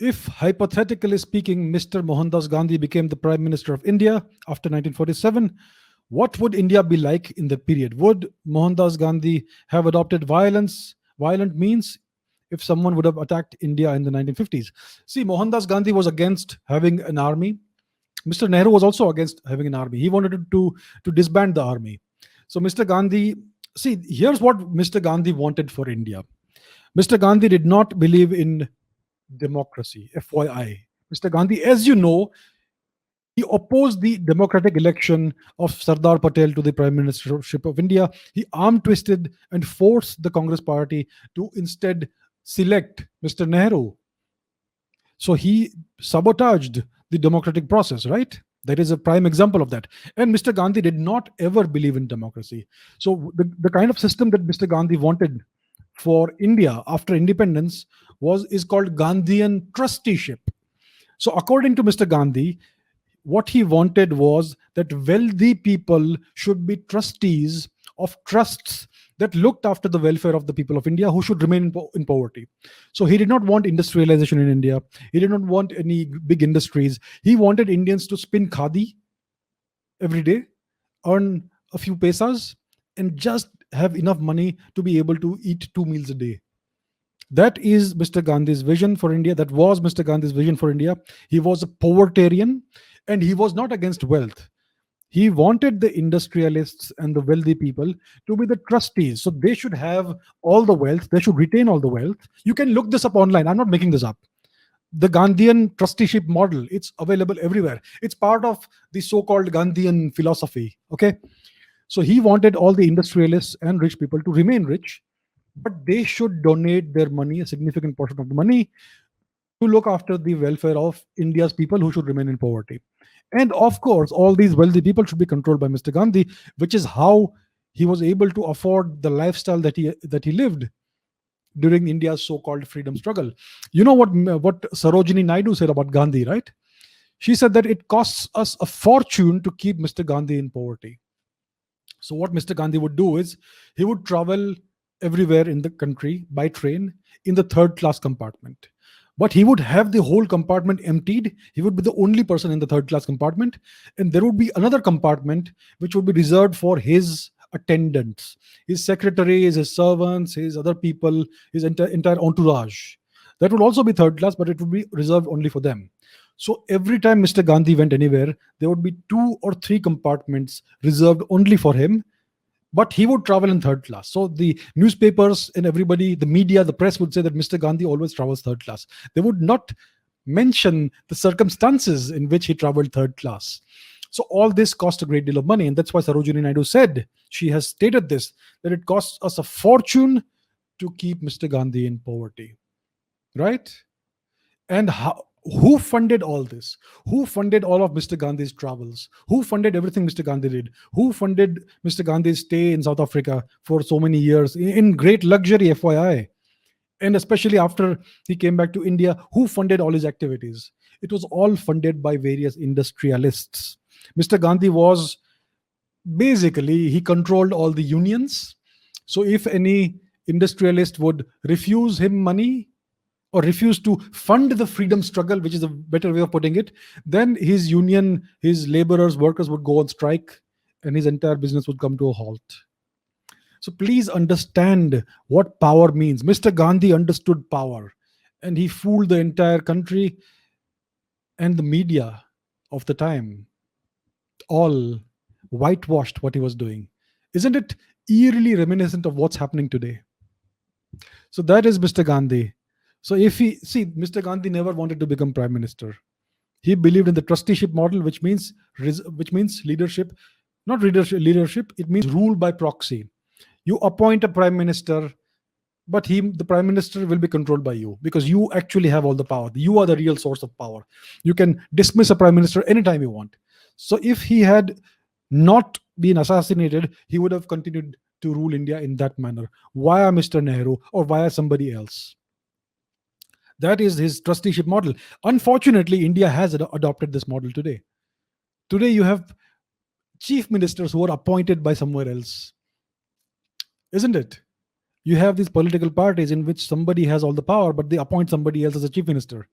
If, hypothetically speaking, Mr. Mohandas Gandhi became the Prime Minister of India after 1947, what would India be like in that period? Would Mohandas Gandhi have adopted violent means if someone would have attacked India in the 1950s? See, Mohandas Gandhi was against having an army. Mr. Nehru was also against having an army. He wanted to disband the army. So Mr. Gandhi, see, here's what Mr. Gandhi wanted for India. Mr. Gandhi did not believe in democracy, FYI. Mr. Gandhi, as you know, he opposed the democratic election of Sardar Patel to the Prime Ministership of India. He arm twisted and forced the Congress party to instead select Mr. Nehru. So he sabotaged the democratic process, right? That is a prime example of that. And Mr. Gandhi did not ever believe in democracy. So the kind of system that Mr. Gandhi wanted for India after independence is called Gandhian trusteeship. So according to Mr. Gandhi, what he wanted was that wealthy people should be trustees of trusts that looked after the welfare of the people of India who should remain in poverty. So he did not want industrialization in India. He did not want any big industries. He wanted Indians to spin khadi every day, earn a few pesas, and just have enough money to be able to eat 2 meals a day. That is Mr. Gandhi's vision for India. That was Mr. Gandhi's vision for India. He was a povertarian and he was not against wealth. He wanted the industrialists and the wealthy people to be the trustees. So they should have all the wealth, they should retain all the wealth. You can look this up online. I'm not making this up. The Gandhian trusteeship model, it's available everywhere. It's part of the so-called Gandhian philosophy. Okay. So he wanted all the industrialists and rich people to remain rich, but they should donate their money, a significant portion of the money, to look after the welfare of India's people who should remain in poverty. And of course, all these wealthy people should be controlled by Mr. Gandhi, which is how he was able to afford the lifestyle that he lived during India's so-called freedom struggle. You know what Sarojini Naidu said about Gandhi, right? She said that it costs us a fortune to keep Mr. Gandhi in poverty. So what Mr. Gandhi would do is he would travel everywhere in the country by train in the third class compartment. But he would have the whole compartment emptied. He would be the only person in the third class compartment. And there would be another compartment which would be reserved for his attendants, his secretaries, his servants, his other people, his entire entourage. That would also be third class, but it would be reserved only for them. So every time Mr. Gandhi went anywhere, there would be 2 or 3 compartments reserved only for him, but he would travel in third class. So the newspapers and everybody, the media, the press would say that Mr. Gandhi always travels third class. They would not mention the circumstances in which he traveled third class. So all this cost a great deal of money. And that's why Sarojini Naidu said, she has stated this, that it costs us a fortune to keep Mr. Gandhi in poverty. Right? And who funded all this? Who funded all of Mr. Gandhi's travels? Who funded everything Mr. Gandhi did? Who funded Mr. Gandhi's stay in South Africa for so many years in great luxury, FYI? And especially after he came back to India, who funded all his activities? It was all funded by various industrialists. Mr. Gandhi was basically, he controlled all the unions. So if any industrialist would refuse him money, or refuse to fund the freedom struggle, which is a better way of putting it, then his union, his laborers, workers would go on strike and his entire business would come to a halt. So please understand what power means. Mr. Gandhi understood power and he fooled the entire country, and the media of the time all whitewashed what he was doing. Isn't it eerily reminiscent of what's happening today? So that is Mr. Gandhi. So Mr. Gandhi never wanted to become prime minister. He believed in the trusteeship model, which means leadership, not leadership. It means rule by proxy. You appoint a prime minister, but the prime minister will be controlled by you because you actually have all the power. You are the real source of power. You can dismiss a prime minister anytime you want. So if he had not been assassinated, he would have continued to rule India in that manner via Mr. Nehru or via somebody else. That is his trusteeship model. Unfortunately, India has adopted this model today. Today, you have chief ministers who are appointed by somewhere else. Isn't it? You have these political parties in which somebody has all the power, but they appoint somebody else as a chief minister.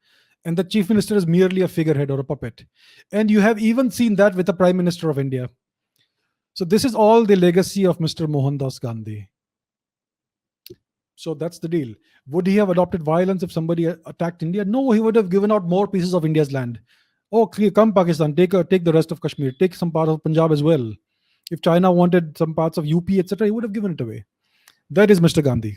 And the chief minister is merely a figurehead or a puppet. And you have even seen that with the prime minister of India. So this is all the legacy of Mr. Mohandas Gandhi. So that's the deal. Would he have adopted violence if somebody attacked India? No, he would have given out more pieces of India's land. Oh, come Pakistan, take the rest of Kashmir, take some part of Punjab as well. If China wanted some parts of UP, etc., he would have given it away. That is Mr. Gandhi.